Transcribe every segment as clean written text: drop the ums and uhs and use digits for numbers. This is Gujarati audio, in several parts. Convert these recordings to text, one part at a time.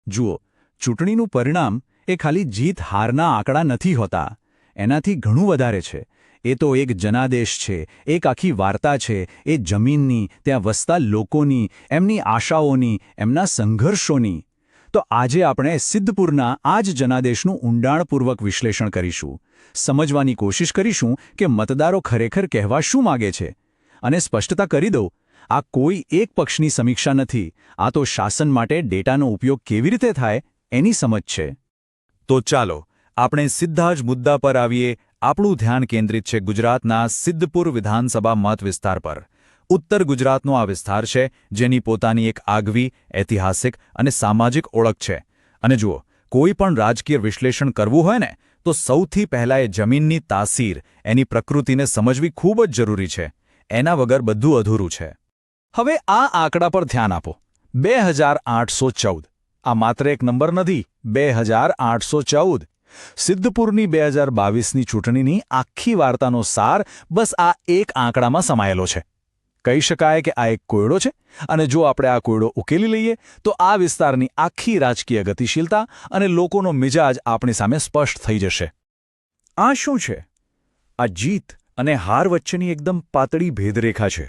જુઓ, ચૂંટણીનું પરિણામ એ ખાલી જીત હારના આંકડા નથી હોતા. એનાથી ઘણું વધારે છે. એ તો એક જનાદેશ છે, એક આખી વાર્તા છે, એ જમીનની, ત્યાં વસતા લોકોની, એમની આશાઓની, એમના સંઘર્ષોની. તો આજે આપણે સિદ્ધપુરના આ જ જનાદેશનું ઊંડાણપૂર્વક વિશ્લેષણ કરીશું. સમજવાની કોશિશ કરીશું કે મતદારો ખરેખર કહેવા શું માગે છે. અને સ્પષ્ટતા કરી દઉં, આ કોઈ એક પક્ષની સમીક્ષા નથી. આ તો શાસન માટે ડેટાનો ઉપયોગ કેવી રીતે થાય એની સમજ છે. તો ચાલો આપણે સીધા જ મુદ્દા પર આવીએ. આપણું ધ્યાન કેન્દ્રિત છે ગુજરાતના સિદ્ધપુર વિધાનસભા મત વિસ્તાર પર. ઉત્તર ગુજરાતનો આ વિસ્તાર છે, જેની પોતાની એક આગવી, ઐતિહાસિક અને સામાજિક ઓળખ છે. અને જુઓ, કોઈ પણ રાજકીય વિશ્લેષણ કરવું હોય ને, તો સૌથી પહેલાં એ જમીનની તાસીર, એની પ્રકૃતિને સમજવી ખૂબ જ જરૂરી છે. એના વગર બધું અધૂરું છે. હવે આ આંકડા પર ધ્યાન આપો. 2814. આ માત્ર એક નંબર નથી. 2814. સિદ્ધપુરની 2022ની ચૂંટણીની આખી વાર્તાનો સાર બસ આ એક આંકડામાં સમાયેલો છે. કહી શકાય કે આ એક કોયડો છે, અને જો આપણે આ કોયડો ઉકેલી લઈએ તો આ વિસ્તારની આખી રાજકીય ગતિશીલતા અને લોકોનો મિજાજ આપણી સામે સ્પષ્ટ થઈ જશે. આ શું છે? આ જીત અને હાર વચ્ચેની એકદમ પાતળી ભેદરેખા છે.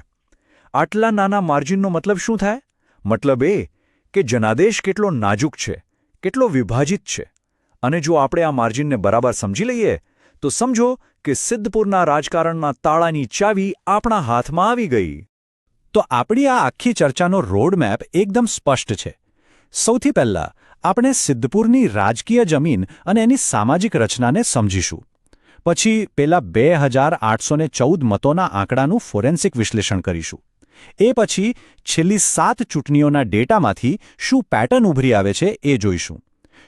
આટલા નાના માર્જિનનો મતલબ શું થાય? મતલબ એ કે જનાદેશ કેટલો નાજુક છે, કેટલો વિભાજિત છે. અને જો આપણે આ માર્જિનને બરાબર સમજી લઈએ તો સમજો કે સિદ્ધપુરના રાજકારણના તાળાની ચાવી આપણા હાથમાં આવી ગઈ. તો આપણી આ આખી ચર્ચાનો રોડમેપ એકદમ સ્પષ્ટ છે. સૌથી પહેલાં આપણે સિદ્ધપુરની રાજકીય જમીન અને એની સામાજિક રચનાને સમજીશું. પછી પેલા 2814 મતોના આંકડાનું ફોરેન્સિક વિશ્લેષણ કરીશું. એ પછી છેલ્લી 7 ચૂંટણીઓના ડેટામાંથી શું પેટર્ન ઉભરી આવે છે એ જોઈશું.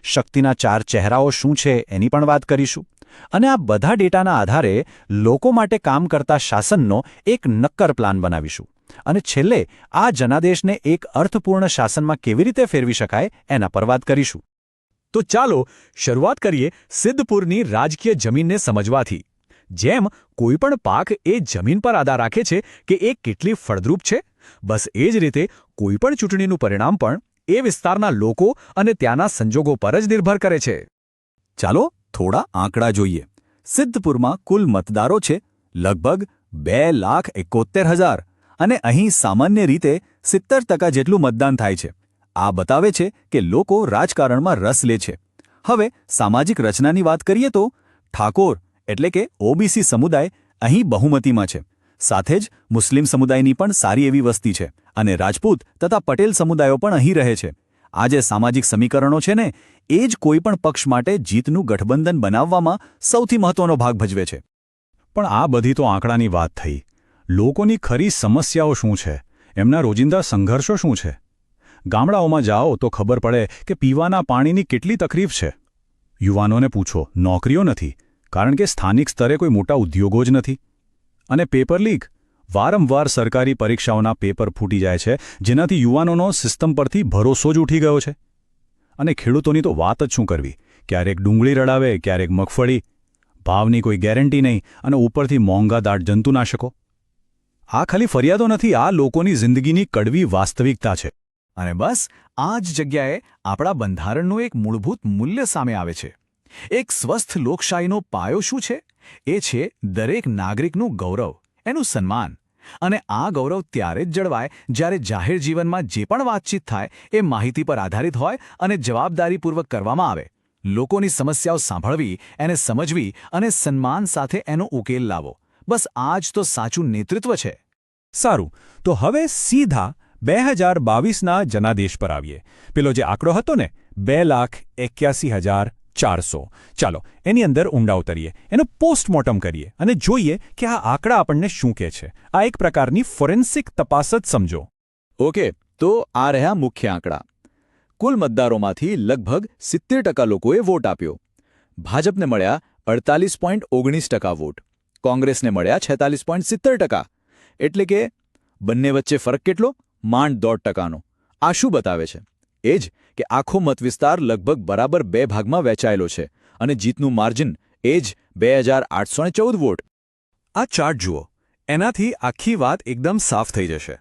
શક્તિના 4 ચહેરાઓ શું છે એની પણ વાત કરીશું. અને આ બધા ડેટાના આધારે લોકો માટે કામ કરતા શાસનનો એક નક્કર પ્લાન બનાવીશું. અને છેલ્લે આ જનાદેશને એક અર્થપૂર્ણ શાસનમાં કેવી રીતે ફેરવી શકાય એના પર વાત કરીશું. તો ચાલો શરૂઆત કરીએ સિદ્ધપુરની રાજકીય જમીનને સમજવાથી. જેમ કોઈપણ પાક એ જમીન પર આધાર રાખે છે કે એ કેટલી ફળદ્રુપ છે, બસ એ જ રીતે કોઈપણ ચૂંટણીનું પરિણામ પણ એ વિસ્તારના લોકો અને ત્યાંના સંજોગો પર જ નિર્ભર કરે છે. ચાલો થોડા આંકડા જોઈએ. સિદ્ધપુરમાં કુલ મતદારો છે લગભગ 2,71,000 અને અહીં સામાન્ય રીતે 70% જેટલું મતદાન થાય છે. આ બતાવે છે કે લોકો રાજકારણમાં રસ લે છે. હવે સામાજિક રચનાની વાત કરીએ તો ઠાકોર એટલે કે ઓબીસી સમુદાય અહીં બહુમતીમાં છે. સાથે જ મુસ્લિમ સમુદાયની પણ સારી એવી વસ્તી છે અને રાજપૂત તથા પટેલ સમુદાયો પણ અહીં રહે છે. આ જે સામાજિક સમીકરણો છે ને, એ જ કોઈપણ પક્ષ માટે જીતનું ગઠબંધન બનાવવામાં સૌથી મહત્વનો ભાગ ભજવે છે. પણ આ બધી તો આંકડાની વાત થઈ. લોકોની ખરી સમસ્યાઓ શું છે? એમના રોજિંદા સંઘર્ષો શું છે? ગામડાઓમાં જાઓ તો ખબર પડે કે પીવાના પાણીની કેટલી તકલીફ છે. યુવાનોને પૂછો, નોકરીઓ નથી, કારણ કે સ્થાનિક સ્તરે કોઈ મોટા ઉદ્યોગો જ નથી. અને પેપર લીક, વારંવાર સરકારી પરીક્ષાઓના પેપર ફૂટી જાય છે, જેનાથી યુવાનોનો સિસ્ટમ પરથી ભરોસો જ ઉઠી ગયો છે. અને ખેડૂતોની તો વાત જ શું કરવી. ક્યારેક ડુંગળી રડાવે, ક્યારેક મગફળી. ભાવની કોઈ ગેરંટી નહીં અને ઉપરથી મોંઘા દાટ જંતુનાશકો. આ ખાલી ફરિયાદો નથી, આ લોકોની જિંદગીની કડવી વાસ્તવિકતા છે. અને બસ આ જ જગ્યાએ આપણા બંધારણનું એક મૂળભૂત મૂલ્ય સામે આવે છે. એક સ્વસ્થ લોકશાહીનો પાયો શું છે? એ છે દરેક નાગરિકનું ગૌરવ, એનું સન્માન. અને આ ગૌરવ ત્યારે જ જળવાય જ્યારે જાહેર જીવનમાં જે પણ વાતચીત થાય એ માહિતી પર આધારિત હોય અને જવાબદારીપૂર્વક કરવામાં આવે. લોકોની સમસ્યાઓ સાંભળવી, એને સમજવી અને સન્માન સાથે એનો ઉકેલ લાવો. બસ આ જ તો સાચું નેતૃત્વ છે. સારું, તો હવે સીધા 2022ના જનાદેશ પર આવીએ. પેલો જે આંકડો હતો ને, 2,81,400. ચાલો એની અંદર ઊંડા ઉતરીએ, એનો પોસ્ટમોર્ટમ કરીએ અને જોઈએ કે આ આંકડા આપણને શું કહે છે. આ એક પ્રકારની ફોરેન્સિક તપાસ જ સમજો. ઓકે, તો આ રહ્યા મુખ્ય આંકડા. કુલ મતદારોમાંથી લગભગ 70% લોકોએ વોટ આપ્યો. ભાજપને મળ્યા 48.19% વોટ. કોંગ્રેસને મળ્યા 46.70%. એટલે કે બંને વચ્ચે ફરક કેટલો? માંડ 1.5%નો. આ શું બતાવે છે? એ જ કે આખો મતવિસ્તાર લગભગ બરાબર 2 ભાગમાં વહેંચાયેલો છે અને જીતનું માર્જિન એ જ 2,814 વોટ. આ ચાર્ટ જુઓ, એનાથી આખી વાત એકદમ સાફ થઈ જશે.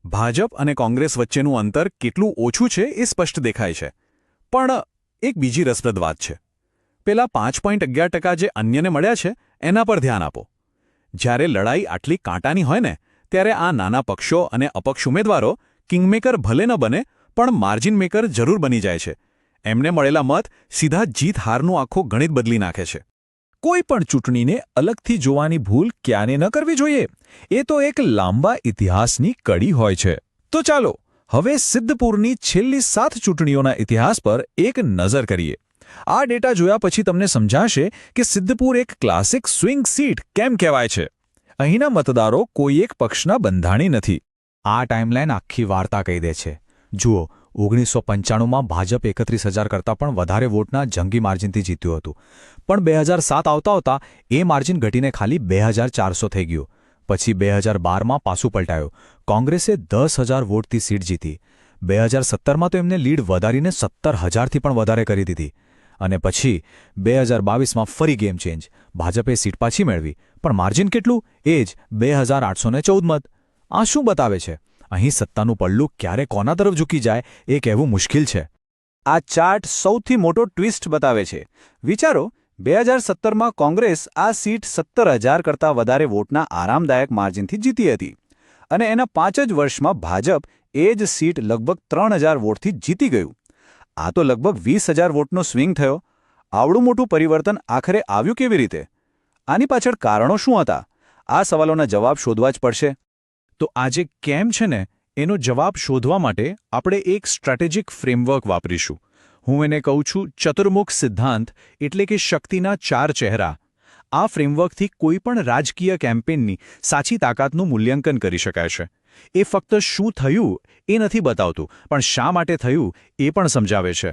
ભાજપ અને કોંગ્રેસ વચ્ચેનું અંતર કેટલું ઓછું છે એ સ્પષ્ટ દેખાય છે. પણ એક બીજી રસપ્રદ વાત છે. પેલા 5.11% જે અન્યને મળ્યા છે એના પર ધ્યાન આપો. જ્યારે લડાઈ આટલી કાંટાની હોય ને ત્યારે આ નાના પક્ષો અને અપક્ષ ઉમેદવારો કિંગમેકર ભલે ન બને પણ માર્જિન મેકર જરૂર બની જાય છે. એમને મળેલા મત સીધા જીત હારનું આખો ગણિત બદલી નાખે છે. કોઈ પણ ચૂંટણીને અલગથી જોવાની ભૂલ ક્યારે ન કરવી જોઈએ. એ તો એક લાંબા ઇતિહાસની કડી હોય છે. તો ચાલો હવે સિદ્ધપુરની છેલ્લી 7 ચૂંટણીઓના ઇતિહાસ પર એક નજર કરીએ. આ ડેટા જોયા પછી તમને સમજાશે કે સિદ્ધપુર એક ક્લાસિક સ્વિંગ સીટ કેમ કહેવાય છે. અહીંના મતદારો કોઈ એક પક્ષના બંધાણી નથી. આ ટાઈમલાઈન આખી વાર્તા કહી દે છે. જુઓ, 1995માં ભાજપ 31,000 કરતાં પણ વધારે વોટના જંગી માર્જિનથી જીત્યું હતું. પણ 2007 આવતા એ માર્જિન ઘટીને ખાલી 2,400 થઈ ગયું. પછી 2012માં પાછું પલટાયું. કોંગ્રેસે 10,000 વોટથી સીટ જીતી. 2017માં તો એમને લીડ વધારીને 17,000થી પણ વધારે કરી દીધી. અને પછી 2022માં ફરી ગેમ ચેન્જ. ભાજપે સીટ પાછી મેળવી, પણ માર્જિન કેટલું? એ જ 2,814 મત. આ શું બતાવે છે? અહીં સત્તાનું પલ્લું ક્યારે કોના તરફ ઝૂકી જાય એ કહેવું મુશ્કેલ છે. આ ચાર્ટ સૌથી મોટો ટ્વિસ્ટ બતાવે છે. વિચારો, 2017માં કોંગ્રેસ આ સીટ 17,000 કરતાં વધારે વોટના આરામદાયક માર્જિનથી જીતી હતી. અને એના 5 જ વર્ષમાં ભાજપ એ જ સીટ લગભગ 3,000 વોટથી જીતી ગયું. આ તો લગભગ 20,000 વોટનો સ્વિંગ થયો. આવડું મોટું પરિવર્તન આખરે આવ્યું કેવી રીતે? આની પાછળ કારણો શું હતા? આ સવાલોના જવાબ શોધવા જ પડશે. તો આજે કેમ છે ને એનો જવાબ શોધવા માટે આપણે એક સ્ટ્રેટેજિક ફ્રેમવર્ક વાપરીશું. હું એને કહું છું ચતુર્મુખ સિદ્ધાંત, એટલે કે શક્તિના 4 ચહેરા. આ ફ્રેમવર્કથી કોઈપણ રાજકીય કેમ્પેનની સાચી તાકાતનું મૂલ્યાંકન કરી શકાય છે. એ ફક્ત શું થયું એ નથી બતાવતું, પણ શા માટે થયું એ પણ સમજાવે છે.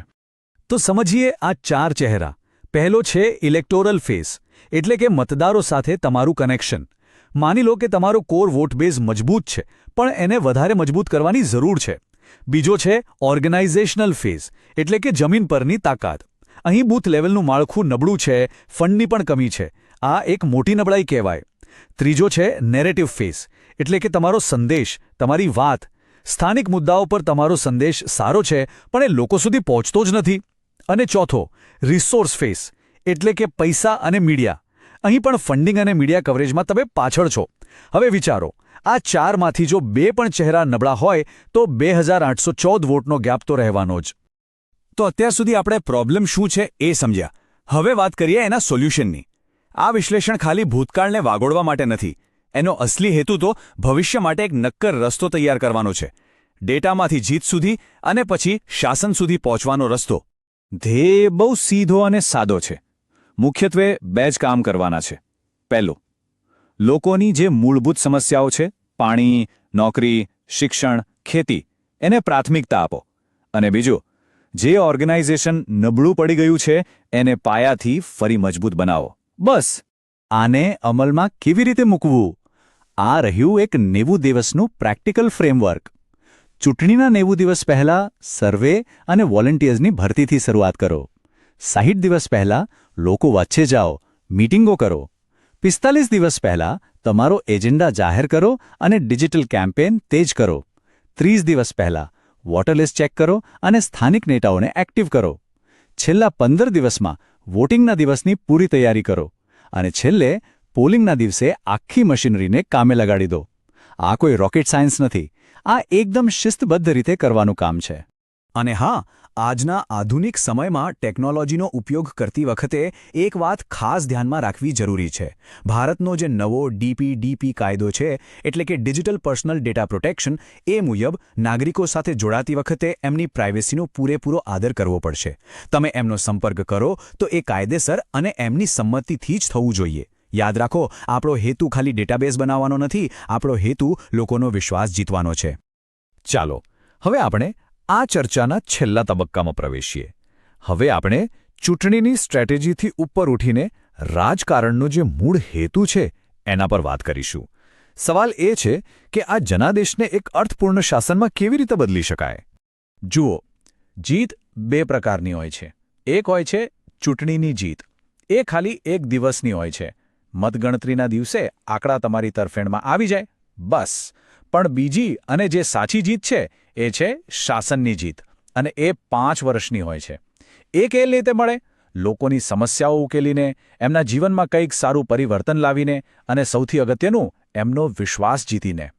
તો સમજીએ આ 4 ચહેરા. પહેલો છે ઇલેક્ટોરલ ફેસ, એટલે કે મતદારો સાથે તમારું કનેક્શન. માની લો કે તમારો કોર વોટ બેઝ મજબૂત છે, પણ એને વધારે મજબૂત કરવાની જરૂર છે. બીજો છે ઓર્ગેનાઇઝેશનલ ફેઝ, એટલે કે જમીન પરની તાકાત. અહીં બૂથ લેવલનું માળખું નબળું છે, ફંડની પણ કમી છે. આ એક મોટી નબળાઈ કહેવાય. ત્રીજો છે નેરેટિવ ફેઝ, એટલે કે તમારો સંદેશ, તમારી વાત. સ્થાનિક મુદ્દાઓ પર તમારો સંદેશ સારો છે, પણ એ લોકો સુધી પહોંચતો જ નથી. અને ચોથો રિસોર્સ ફેઝ, એટલે કે પૈસા અને મીડિયા. અહીં પણ ફંડિંગ અને મીડિયા કવરેજમાં તમે પાછળ છો. હવે વિચારો, આ 4માંથી જો 2 પણ ચહેરા નબળા હોય તો 2,814 વોટનો ગેપ તો રહેવાનો જ. તો અત્યાર સુધી આપણે પ્રોબ્લેમ શું છે એ સમજ્યા. હવે વાત કરીએ એના સોલ્યુશનની. આ વિશ્લેષણ ખાલી ભૂતકાળને વાગોળવા માટે નથી. એનો અસલી હેતુ તો ભવિષ્ય માટે એક નક્કર રસ્તો તૈયાર કરવાનો છે. ડેટામાંથી જીત સુધી અને પછી શાસન સુધી પહોંચવાનો રસ્તો. ધ્યેય બહુ સીધો અને સાદો છે. મુખ્યત્વે 2 જ કામ કરવાના છે. પહેલું, લોકોની જે મૂળભૂત સમસ્યાઓ છે, પાણી, નોકરી, શિક્ષણ, ખેતી, એને પ્રાથમિકતા આપો. અને બીજું, જે ઓર્ગેનાઇઝેશન નબળું પડી ગયું છે એને પાયાથી ફરી મજબૂત બનાવો. બસ. આને અમલમાં કેવી રીતે મૂકવું? આ રહ્યું એક 90 દિવસનું પ્રેક્ટિકલ ફ્રેમવર્ક. ચૂંટણીના 90 દિવસ પહેલાં સર્વે અને વોલન્ટિયર્સની ભરતીથી શરૂઆત કરો. 60 દિવસ પહેલાં લોકો વચ્ચે જાઓ, મીટિંગો કરો. 45 દિવસ પહેલાં તમારો એજન્ડા જાહેર કરો અને ડિજિટલ કેમ્પેન તેજ કરો. 30 દિવસ પહેલાં વોટર લિસ્ટ ચેક કરો અને સ્થાનિક નેતાઓને એક્ટિવ કરો. છેલ્લા 15 દિવસમાં વોટિંગના દિવસની પૂરી તૈયારી કરો. અને છેલ્લે પોલિંગના દિવસે આખી મશીનરીને કામે લગાડી દો. આ કોઈ રોકેટ સાયન્સ નથી. આ એકદમ શિસ્તબદ્ધ રીતે કરવાનું કામ છે. અને હા, આજના આધુનિક સમયમાં ટેકનોલોજીનો ઉપયોગ કરતી વખતે એક વાત ખાસ ધ્યાનમાં રાખવી જરૂરી છે. ભારતનો જે નવો DPDP કાયદો છે, એટલે કે ડિજિટલ પર્સનલ ડેટા પ્રોટેક્શન, એ મુજબ નાગરિકો સાથે જોડાતી વખતે એમની પ્રાઇવેસીનો પૂરેપૂરો આદર કરવો પડશે. તમે એમનો સંપર્ક કરો તો એ કાયદેસર અને એમની સંમતિથી જ થવું જોઈએ. યાદ રાખો, આપણો હેતુ ખાલી ડેટાબેઝ બનાવવાનો નથી, આપણો હેતુ લોકોનો વિશ્વાસ જીતવાનો છે. ચાલો, હવે આપણે આ ચર્ચાના છેલ્લા તબક્કામાં પ્રવેશીએ. હવે આપણે ચૂંટણીની સ્ટ્રેટેજીથી ઉપર ઉઠીને રાજકારણનો જે મૂળ હેતુ છે એના પર વાત કરીશું. સવાલ એ છે કે આ જનાદેશને એક અર્થપૂર્ણ શાસનમાં કેવી રીતે બદલી શકાય? જુઓ, જીત 2 પ્રકારની હોય છે. એક હોય છે ચૂંટણીની જીત. એ ખાલી એક દિવસની હોય છે. મતગણતરીના દિવસે આંકડા તમારી તરફેણમાં આવી જાય, બસ. પણ બીજી અને જે સાચી જીત છે એ છે શાસનની જીત, અને એ 5 વર્ષની હોય છે. એ કેવી રીતે મળે? લોકોની સમસ્યાઓ ઉકેલીને, એમના જીવનમાં કંઈક સારું પરિવર્તન લાવીને અને સૌથી અગત્યનું એમનો વિશ્વાસ જીતીને.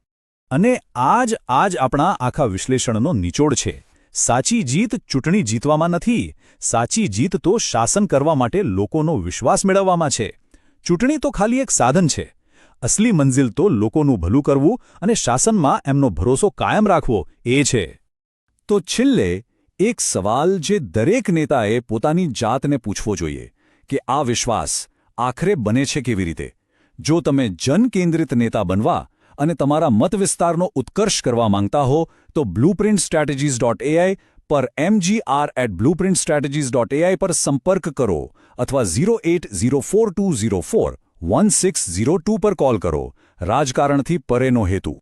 અને આ જ આપણા આખા વિશ્લેષણનો નિચોડ છે. સાચી જીત ચૂંટણી જીતવામાં નથી. સાચી જીત તો શાસન કરવા માટે લોકોનો વિશ્વાસ મેળવવામાં છે. ચૂંટણી તો ખાલી એક સાધન છે. અસલી મંજિલ તો લોકોનું ભલું કરવું અને શાસનમાં એમનો ભરોસો કાયમ રાખવો એ છે. તો છેલ્લે એક સવાલ જે દરેક નેતાએ પોતાની જાતને પૂછવો જોઈએ કે આ વિશ્વાસ આખરે બને છે કેવી રીતે? જો તમે જનકેન્દ્રિત નેતા બનવા અને તમારા મત વિસ્તારનો ઉત્કર્ષ કરવા માંગતા હો તો blueprintstrategies.ai પર mgr@blueprintstrategies.ai પર સંપર્ક કરો અથવા 08042041602 પર કોલ કરો. રાજકારણથી પરેનો હેતુ.